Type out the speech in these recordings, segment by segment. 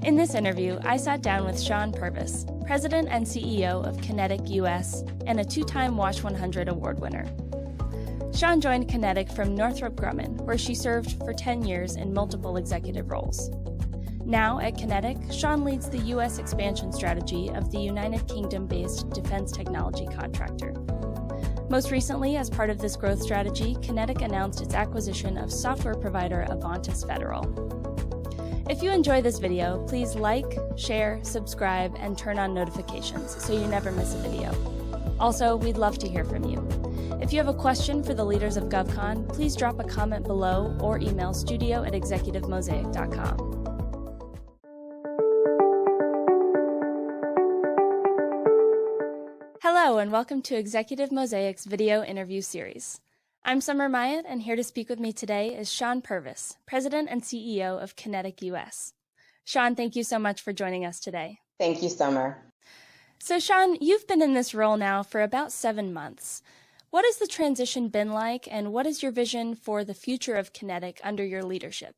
In this interview, I sat down with Shawn Purvis, President and CEO of QinetiQ U.S. and a two-time Wash100 Award winner. Shawn joined QinetiQ from Northrop Grumman, where she served for 10 years in multiple executive roles. Now at QinetiQ, Shawn leads the U.S. expansion strategy of the United Kingdom-based defense technology contractor. Most recently, as part of this growth strategy, QinetiQ announced its acquisition of software provider Avantis Federal. If you enjoy this video, please like, share, subscribe, and turn on notifications so you never miss a video. Also, we'd love to hear from you. If you have a question for the leaders of GovCon, please drop a comment below or email studio@executivemosaic.com. Hello, and welcome to Executive Mosaic's video interview series. I'm Summer Myatt, and here to speak with me today is Shawn Purvis, President and CEO of QinetiQ U.S. Shawn, thank you so much for joining us today. Thank you, Summer. So, Shawn, you've been in this role now for about 7 months. What has the transition been like, and what is your vision for the future of QinetiQ under your leadership?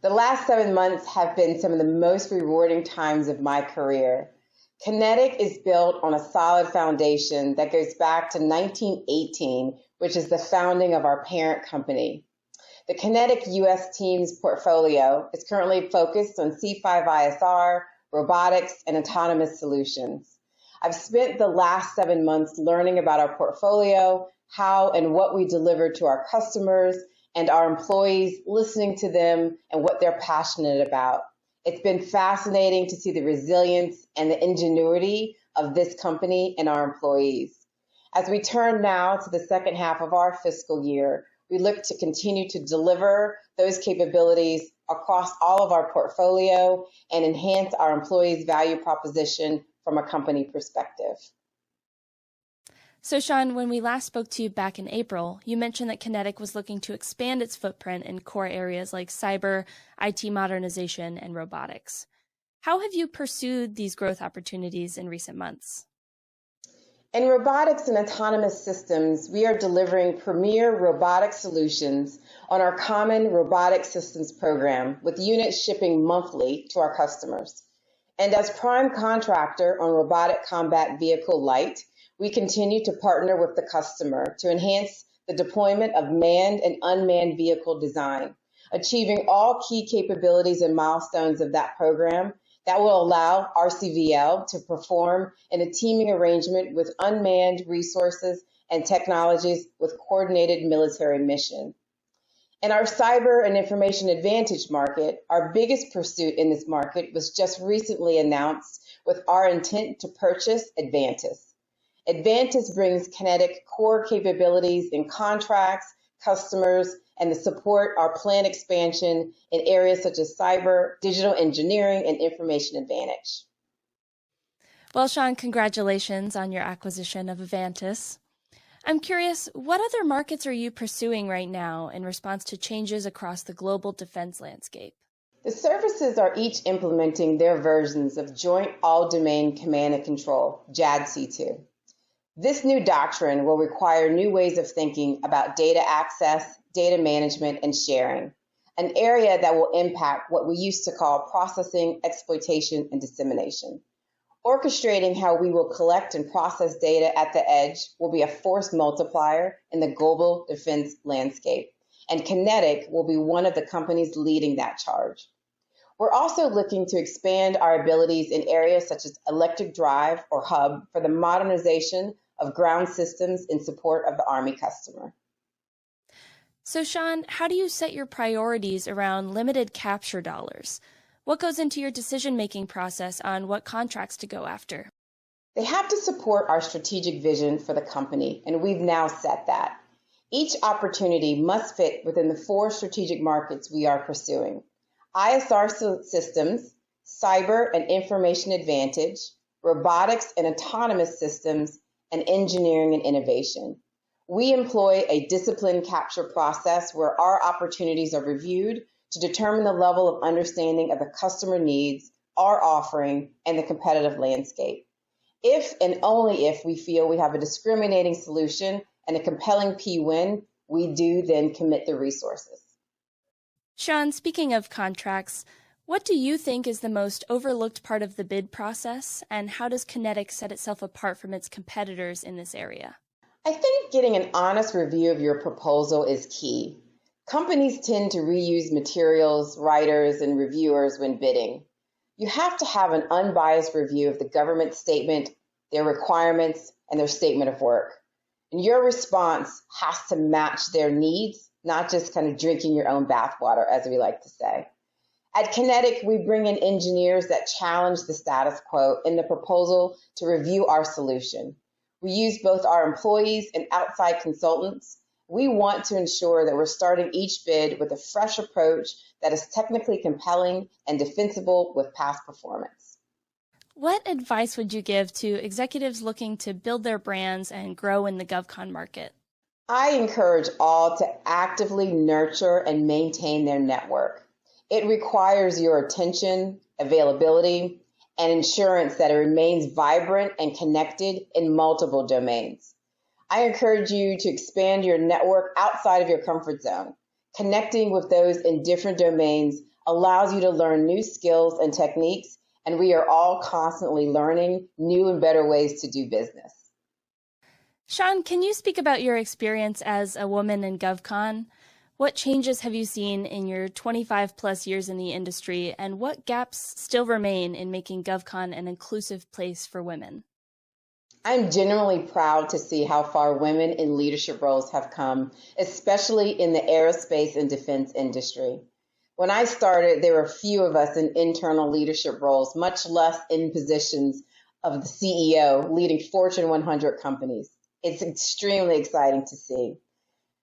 The last 7 months have been some of the most rewarding times of my career. QinetiQ is built on a solid foundation that goes back to 1918, which is the founding of our parent company. The QinetiQ U.S. team's portfolio is currently focused on C5ISR, robotics, and autonomous solutions. I've spent the last 7 months learning about our portfolio, how and what we deliver to our customers and our employees, listening to them and what they're passionate about. It's been fascinating to see the resilience and the ingenuity of this company and our employees. As we turn now to the second half of our fiscal year, we look to continue to deliver those capabilities across all of our portfolio and enhance our employees' value proposition from a company perspective. So, Shawn, when we last spoke to you back in April, you mentioned that QinetiQ was looking to expand its footprint in core areas like cyber, IT modernization, and robotics. How have you pursued these growth opportunities in recent months? In robotics and autonomous systems, we are delivering premier robotic solutions on our common robotic systems program, with units shipping monthly to our customers. And as prime contractor on Robotic Combat Vehicle Light, we continue to partner with the customer to enhance the deployment of manned and unmanned vehicle design, achieving all key capabilities and milestones of that program that will allow RCV-L to perform in a teaming arrangement with unmanned resources and technologies with coordinated military mission. In our cyber and information advantage market, our biggest pursuit in this market was just recently announced with our intent to purchase Avantis. Avantis brings QinetiQ core capabilities in contracts, customers, and to support our planned expansion in areas such as cyber, digital engineering, and information advantage. Well, Shawn, congratulations on your acquisition of Avantis. I'm curious, what other markets are you pursuing right now in response to changes across the global defense landscape? The services are each implementing their versions of Joint All-Domain Command and Control, JADC2. This new doctrine will require new ways of thinking about data access, data management, and sharing, an area that will impact what we used to call processing, exploitation, and dissemination. Orchestrating how we will collect and process data at the edge will be a force multiplier in the global defense landscape, and QinetiQ will be one of the companies leading that charge. We're also looking to expand our abilities in areas such as electric drive or hub for the modernization of ground systems in support of the Army customer. So, Shawn, how do you set your priorities around limited capture dollars? What goes into your decision-making process on what contracts to go after? They have to support our strategic vision for the company, and we've now set that. Each opportunity must fit within the 4 strategic markets we are pursuing: ISR systems, cyber and information advantage, robotics and autonomous systems, and engineering and innovation. We employ a disciplined capture process where our opportunities are reviewed to determine the level of understanding of the customer needs, our offering, and the competitive landscape. If and only if we feel we have a discriminating solution and a compelling PWin, we do then commit the resources. Shawn, speaking of contracts, What do you think is the most overlooked part of the bid process, and how does QinetiQ set itself apart from its competitors in this area? I think getting an honest review of your proposal is key. Companies tend to reuse materials, writers, and reviewers when bidding. You have to have an unbiased review of the government statement, their requirements, and their statement of work. And your response has to match their needs, not just kind of drinking your own bathwater, as we like to say. At QinetiQ, we bring in engineers that challenge the status quo in the proposal to review our solution. We use both our employees and outside consultants. We want to ensure that we're starting each bid with a fresh approach that is technically compelling and defensible with past performance. What advice would you give to executives looking to build their brands and grow in the GovCon market? I encourage all to actively nurture and maintain their network. It requires your attention, availability, and ensurance that it remains vibrant and connected in multiple domains. I encourage you to expand your network outside of your comfort zone. Connecting with those in different domains allows you to learn new skills and techniques, and we are all constantly learning new and better ways to do business. Shawn, can you speak about your experience as a woman in GovCon? What changes have you seen in your 25 plus years in the industry, and what gaps still remain in making GovCon an inclusive place for women? I'm genuinely proud to see how far women in leadership roles have come, especially in the aerospace and defense industry. When I started, there were few of us in internal leadership roles, much less in positions of the CEO leading Fortune 100 companies. It's extremely exciting to see.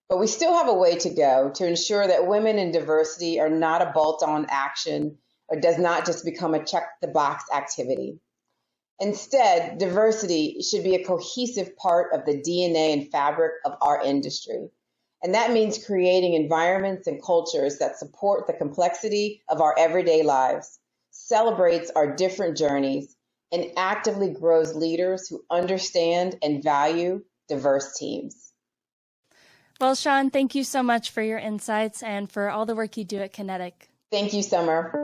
But we still have a way to go to ensure that women in diversity are not a bolt-on action or does not just become a check-the-box activity. Instead, diversity should be a cohesive part of the DNA and fabric of our industry. And that means creating environments and cultures that support the complexity of our everyday lives, celebrates our different journeys, and actively grows leaders who understand and value diverse teams. Well, Shawn, thank you so much for your insights and for all the work you do at QinetiQ. Thank you, Summer.